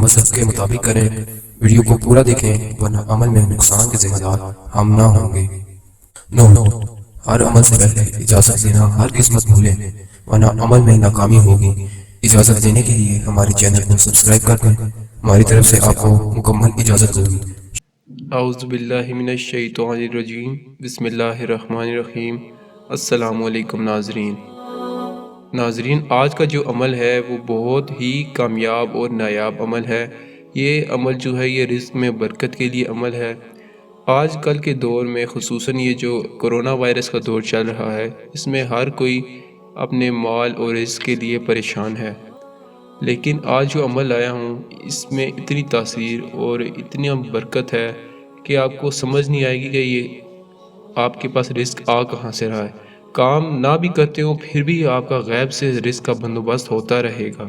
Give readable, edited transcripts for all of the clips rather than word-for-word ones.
مذہب کے مطابق کریں، ویڈیو کو پورا دیکھیں ورنہ عمل میں نقصان کے ذمہ دار ہم نہ ہوں گے۔ نوٹ: ہر عمل سے پہلے اجازت لینا ہر قسمت بھولیں ورنہ عمل میں ناکامی ہوگی۔ اجازت لینے کے لیے ہمارے چینل کو سبسکرائب کر دیں، ہماری طرف سے آپ کو مکمل اجازت ہوگی۔ اعوذ باللہ من الشیطان الرجیم، بسم اللہ الرحمن الرحیم۔ السلام علیکم ناظرین، آج کا جو عمل ہے وہ بہت ہی کامیاب اور نایاب عمل ہے۔ یہ عمل جو ہے یہ رزق میں برکت کے لیے عمل ہے۔ آج کل کے دور میں خصوصاً یہ جو کرونا وائرس کا دور چل رہا ہے، اس میں ہر کوئی اپنے مال اور رزق کے لیے پریشان ہے، لیکن آج جو عمل لایا ہوں اس میں اتنی تاثیر اور اتنی برکت ہے کہ آپ کو سمجھ نہیں آئے گی کہ یہ آپ کے پاس رزق آ کہاں سے رہا ہے۔ کام نہ بھی کرتے ہوں پھر بھی آپ کا غیب سے رزق کا بندوبست ہوتا رہے گا۔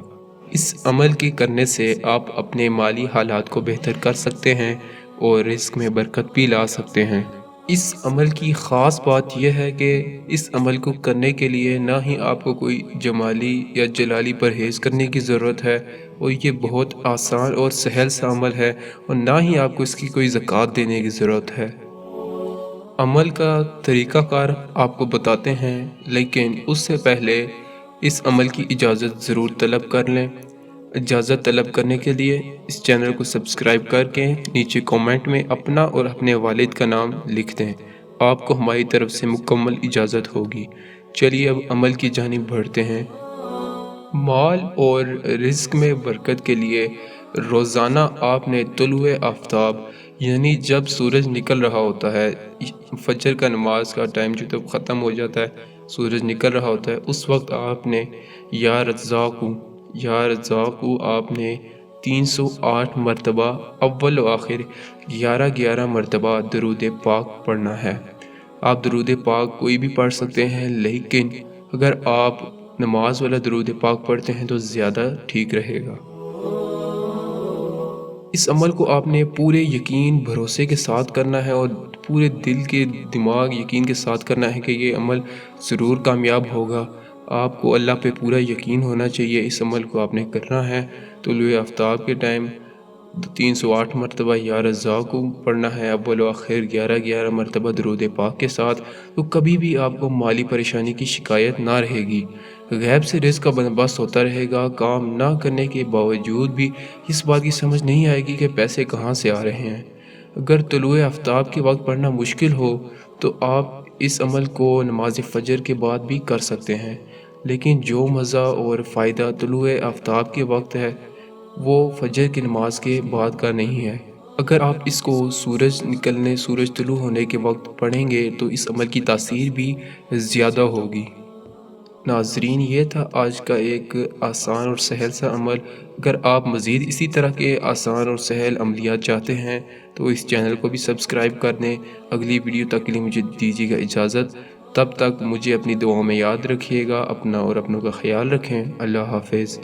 اس عمل کے کرنے سے آپ اپنے مالی حالات کو بہتر کر سکتے ہیں اور رزق میں برکت بھی لا سکتے ہیں۔ اس عمل کی خاص بات یہ ہے کہ اس عمل کو کرنے کے لیے نہ ہی آپ کو کوئی جمالی یا جلالی پرہیز کرنے کی ضرورت ہے، اور یہ بہت آسان اور سہل سا عمل ہے، اور نہ ہی آپ کو اس کی کوئی زکوٰۃ دینے کی ضرورت ہے۔ عمل کا طریقہ کار آپ کو بتاتے ہیں، لیکن اس سے پہلے اس عمل کی اجازت ضرور طلب کر لیں۔ اجازت طلب کرنے کے لیے اس چینل کو سبسکرائب کر کے نیچے کامنٹ میں اپنا اور اپنے والد کا نام لکھ دیں، آپ کو ہماری طرف سے مکمل اجازت ہوگی۔ چلیے اب عمل کی جانب بڑھتے ہیں۔ مال اور رزق میں برکت کے لیے روزانہ آپ نے طلوع آفتاب یعنی جب سورج نکل رہا ہوتا ہے، فجر کا نماز کا ٹائم جو ختم ہو جاتا ہے، سورج نکل رہا ہوتا ہے، اس وقت آپ نے یا رزاقو آپ نے 308 مرتبہ اول و آخر 11 مرتبہ درود پاک پڑھنا ہے۔ آپ درود پاک کوئی بھی پڑھ سکتے ہیں، لیکن اگر آپ نماز والا درود پاک پڑھتے ہیں تو زیادہ ٹھیک رہے گا۔ اس عمل کو آپ نے پورے یقین بھروسے کے ساتھ کرنا ہے اور پورے دل کے دماغ یقین کے ساتھ کرنا ہے کہ یہ عمل ضرور کامیاب ہوگا۔ آپ کو اللہ پہ پورا یقین ہونا چاہیے۔ اس عمل کو آپ نے کرنا ہے طلوع آفتاب کے ٹائم 308 مرتبہ یا رزاقو پڑھنا ہے، اول و آخر 11 مرتبہ درود پاک کے ساتھ، تو کبھی بھی آپ کو مالی پریشانی کی شکایت نہ رہے گی۔ غیب سے رزق کا بندوبست ہوتا رہے گا۔ کام نہ کرنے کے باوجود بھی اس بات کی سمجھ نہیں آئے گی کہ پیسے کہاں سے آ رہے ہیں۔ اگر طلوع آفتاب کے وقت پڑھنا مشکل ہو تو آپ اس عمل کو نماز فجر کے بعد بھی کر سکتے ہیں، لیکن جو مزہ اور فائدہ طلوع آفتاب کے وقت ہے وہ فجر کی نماز کے بعد کا نہیں ہے۔ اگر آپ اس کو سورج طلوع ہونے کے وقت پڑھیں گے تو اس عمل کی تاثیر بھی زیادہ ہوگی۔ ناظرین، یہ تھا آج کا ایک آسان اور سہل سا عمل۔ اگر آپ مزید اسی طرح کے آسان اور سہل عملیات چاہتے ہیں تو اس چینل کو بھی سبسکرائب کر دیں۔ اگلی ویڈیو تک کے لیے مجھے دیجیے گا اجازت، تب تک مجھے اپنی دعاؤں میں یاد رکھیے گا، اپنا اور اپنوں کا خیال رکھیں۔ اللہ حافظ۔